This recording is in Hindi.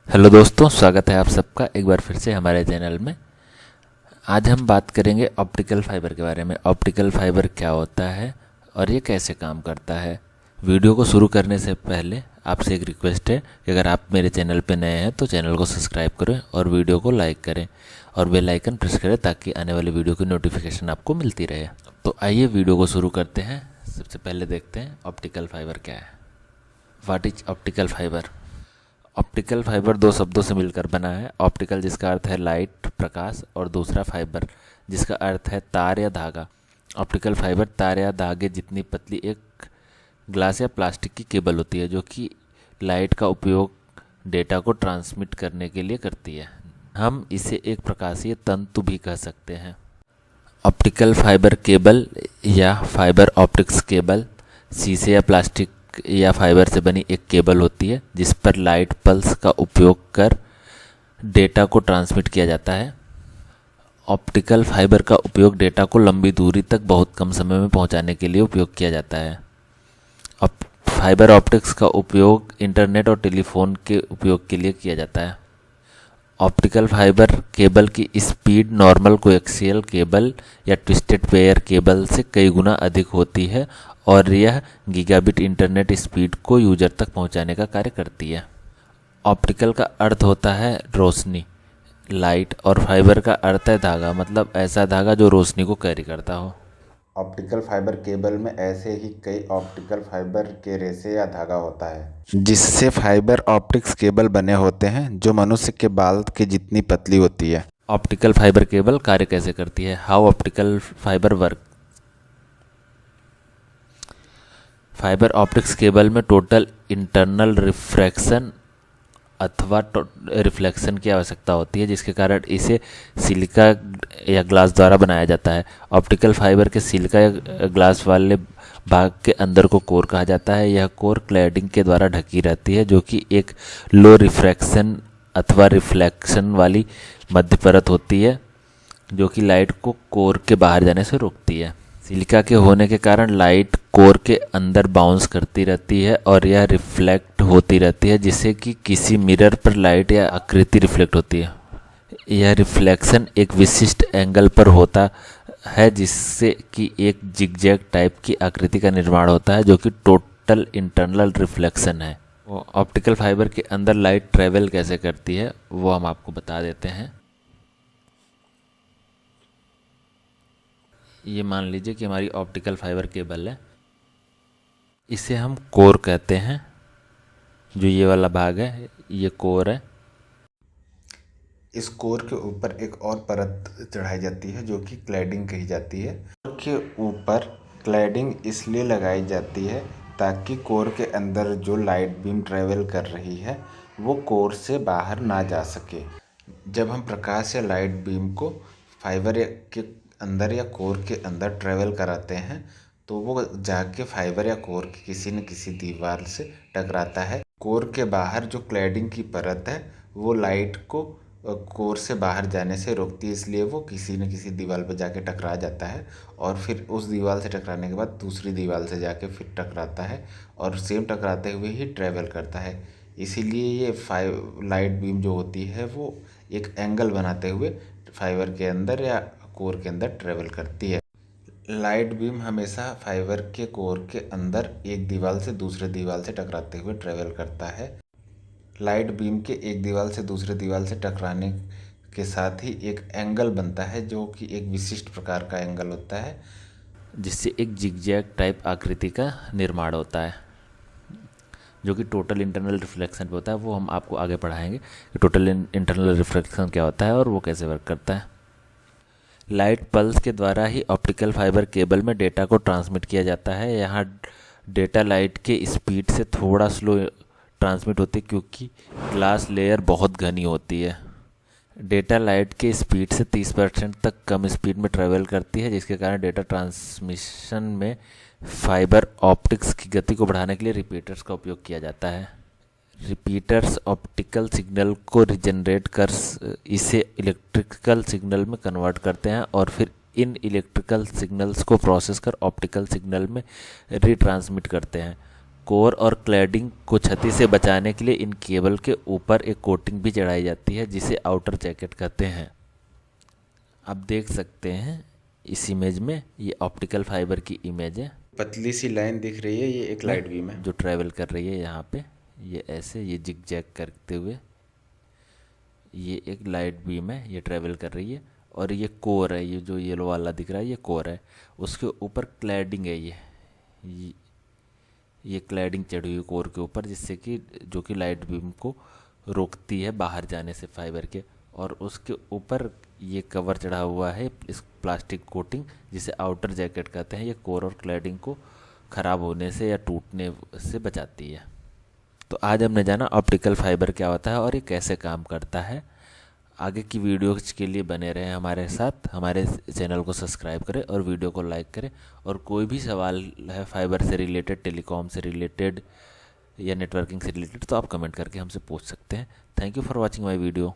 हेलो दोस्तों, स्वागत है आप सबका एक बार फिर से हमारे चैनल में। आज हम बात करेंगे ऑप्टिकल फाइबर के बारे में। ऑप्टिकल फाइबर क्या होता है और ये कैसे काम करता है। वीडियो को शुरू करने से पहले आपसे एक रिक्वेस्ट है कि अगर आप मेरे चैनल पर नए हैं तो चैनल को सब्सक्राइब करें और वीडियो को लाइक करें और बेल आइकन प्रेस करें ताकि आने वाली वीडियो की नोटिफिकेशन आपको मिलती रहे। तो आइए वीडियो को शुरू करते हैं। सबसे पहले देखते हैं ऑप्टिकल फाइबर क्या है। What is optical fibre. Optical fibre दो शब्दों से मिलकर बना है। ऑप्टिकल जिसका अर्थ है लाइट, प्रकाश, और दूसरा फाइबर जिसका अर्थ है तार या धागा। ऑप्टिकल फाइबर तार या धागे जितनी पतली एक ग्लास या प्लास्टिक की केबल होती है जो कि लाइट का उपयोग डेटा को ट्रांसमिट करने के लिए करती है। हम इसे एक प्रकाशीय तंतु भी कह सकते हैं। ऑप्टिकल फाइबर केबल या फाइबर ऑप्टिक्स केबल शीशे या प्लास्टिक या फाइबर से बनी एक केबल होती है जिस पर लाइट पल्स का उपयोग कर डेटा को ट्रांसमिट किया जाता है। ऑप्टिकल फाइबर का उपयोग डेटा को लंबी दूरी तक बहुत कम समय में पहुंचाने के लिए उपयोग किया जाता है। फाइबर ऑप्टिक्स का उपयोग इंटरनेट और टेलीफोन के उपयोग के लिए किया जाता है। ऑप्टिकल फाइबर केबल की स्पीड नॉर्मल कोएक्सियल केबल या ट्विस्टेड पेयर केबल से कई गुना अधिक होती है और यह गीगाबिट इंटरनेट स्पीड को यूजर तक पहुंचाने का कार्य करती है। ऑप्टिकल का अर्थ होता है रोशनी, लाइट, और फाइबर का अर्थ है धागा, मतलब ऐसा धागा जो रोशनी को कैरी करता हो। ऑप्टिकल फाइबर केबल में ऐसे ही कई ऑप्टिकल फाइबर के रेशे या धागा होता है जिससे फाइबर ऑप्टिक्स केबल बने होते हैं जो मनुष्य के बाल के जितनी पतली होती है। ऑप्टिकल फाइबर केबल कार्य कैसे करती है। How optical fibre work. Fibre optics cable में टोटल इंटरनल रिफ्रैक्शन अथवा रिफ्लेक्शन की आवश्यकता होती है जिसके कारण इसे सिलिका या ग्लास द्वारा बनाया जाता है। ऑप्टिकल फाइबर के सिलिका या ग्लास वाले भाग के अंदर को कोर कहा जाता है। यह कोर क्लैडिंग के द्वारा ढकी रहती है जो कि एक लो रिफ्रैक्शन अथवा रिफ्लेक्शन वाली मध्य परत होती है जो कि लाइट को कोर के बाहर जाने से रोकती है। सिलिका के होने के कारण लाइट कोर के अंदर बाउंस करती रहती है और यह रिफ्लेक्ट होती रहती है जिससे कि किसी मिरर पर लाइट या आकृति रिफ्लेक्ट होती है। यह रिफ्लेक्शन एक विशिष्ट एंगल पर होता है जिससे कि एक जिगजैग टाइप की आकृति का निर्माण होता है जो कि टोटल इंटरनल रिफ्लेक्शन है। ऑप्टिकल फाइबर के अंदर लाइट ट्रेवल कैसे करती है वो हम आपको बता देते हैं। ये मान लीजिए कि हमारी ऑप्टिकल फाइबर केबल है, इसे हम कोर कहते हैं। जो ये वाला भाग है ये कोर है। इस कोर के ऊपर एक और परत चढ़ाई जाती है जो कि क्लैडिंग कही जाती है। कोर के ऊपर क्लैडिंग इसलिए लगाई जाती है ताकि कोर के अंदर जो लाइट बीम ट्रेवल कर रही है वो कोर से बाहर ना जा सके। जब हम प्रकाश या लाइट बीम को फाइबर के अंदर या कोर के अंदर ट्रेवल कराते हैं तो वो जाके फाइबर या कोर की किसी न किसी दीवार से टकराता है। कोर के बाहर जो क्लैडिंग की परत है वो लाइट को कोर से बाहर जाने से रोकती है, इसलिए वो किसी न किसी दीवार पर जाके टकरा जाता है और फिर उस दीवार से टकराने के बाद दूसरी दीवार से जाके फिर टकराता है और सेम टकराते हुए ही ट्रेवल करता है। इसीलिए ये लाइट बीम जो होती है वो एक एंगल बनाते हुए फाइबर के अंदर या कोर के अंदर ट्रेवल करती है। लाइट बीम हमेशा फाइबर के कोर के अंदर एक दीवार से दूसरे दीवार से टकराते हुए ट्रेवल करता है। लाइट बीम के एक दीवार से दूसरे दीवार से टकराने के साथ ही एक एंगल बनता है जो कि एक विशिष्ट प्रकार का एंगल होता है जिससे एक जिगजैग टाइप आकृति का निर्माण होता है जो कि टोटल इंटरनल रिफ्लेक्शन पे होता है। वो हम आपको आगे पढ़ाएंगे कि टोटल इंटरनल रिफ्लेक्शन क्या होता है और वो कैसे वर्क करता है। लाइट पल्स के द्वारा ही ऑप्टिकल फाइबर केबल में डेटा को ट्रांसमिट किया जाता है। यहाँ डेटा लाइट के स्पीड से थोड़ा स्लो ट्रांसमिट होती है क्योंकि ग्लास लेयर बहुत घनी होती है। डेटा लाइट के स्पीड से 30% तक कम स्पीड में ट्रेवल करती है जिसके कारण डेटा ट्रांसमिशन में फाइबर ऑप्टिक्स की गति को बढ़ाने के लिए रिपीटर्स का उपयोग किया जाता है। रिपीटर्स ऑप्टिकल सिग्नल को रिजनरेट कर इसे इलेक्ट्रिकल सिग्नल में कन्वर्ट करते हैं और फिर इन इलेक्ट्रिकल सिग्नल्स को प्रोसेस कर ऑप्टिकल सिग्नल में रिट्रांसमिट करते हैं। कोर और क्लैडिंग को क्षति से बचाने के लिए इन केबल के ऊपर एक कोटिंग भी चढ़ाई जाती है जिसे आउटर जैकेट कहते हैं। आप देख सकते हैं इस इमेज में, ये ऑप्टिकल फाइबर की इमेज है। पतली सी लाइन दिख रही है, ये एक लाइट बीम है जो ट्रैवल कर रही है यहाँ पे, ये ऐसे ये जिग जैग करते हुए, ये एक लाइट बीम है, ये ट्रैवल कर रही है। और ये कोर है, ये जो येलो वाला दिख रहा है ये कोर है, उसके ऊपर क्लैडिंग है ये क्लैडिंग चढ़ी हुई कोर के ऊपर, जिससे कि जो कि लाइट बीम को रोकती है बाहर जाने से फाइबर के। और उसके ऊपर ये कवर चढ़ा हुआ है इस प्लास्टिक कोटिंग, जिसे आउटर जैकेट कहते हैं। ये कोर और क्लैडिंग को ख़राब होने से या टूटने से बचाती है। तो आज हमने जाना ऑप्टिकल फाइबर क्या होता है और ये कैसे काम करता है। आगे की वीडियोज़ के लिए बने रहें हमारे साथ, हमारे चैनल को सब्सक्राइब करें और वीडियो को लाइक करें। और कोई भी सवाल है फाइबर से रिलेटेड, टेलीकॉम से रिलेटेड या नेटवर्किंग से रिलेटेड, तो आप कमेंट करके हमसे पूछ सकते हैं। Thank you for watching my video.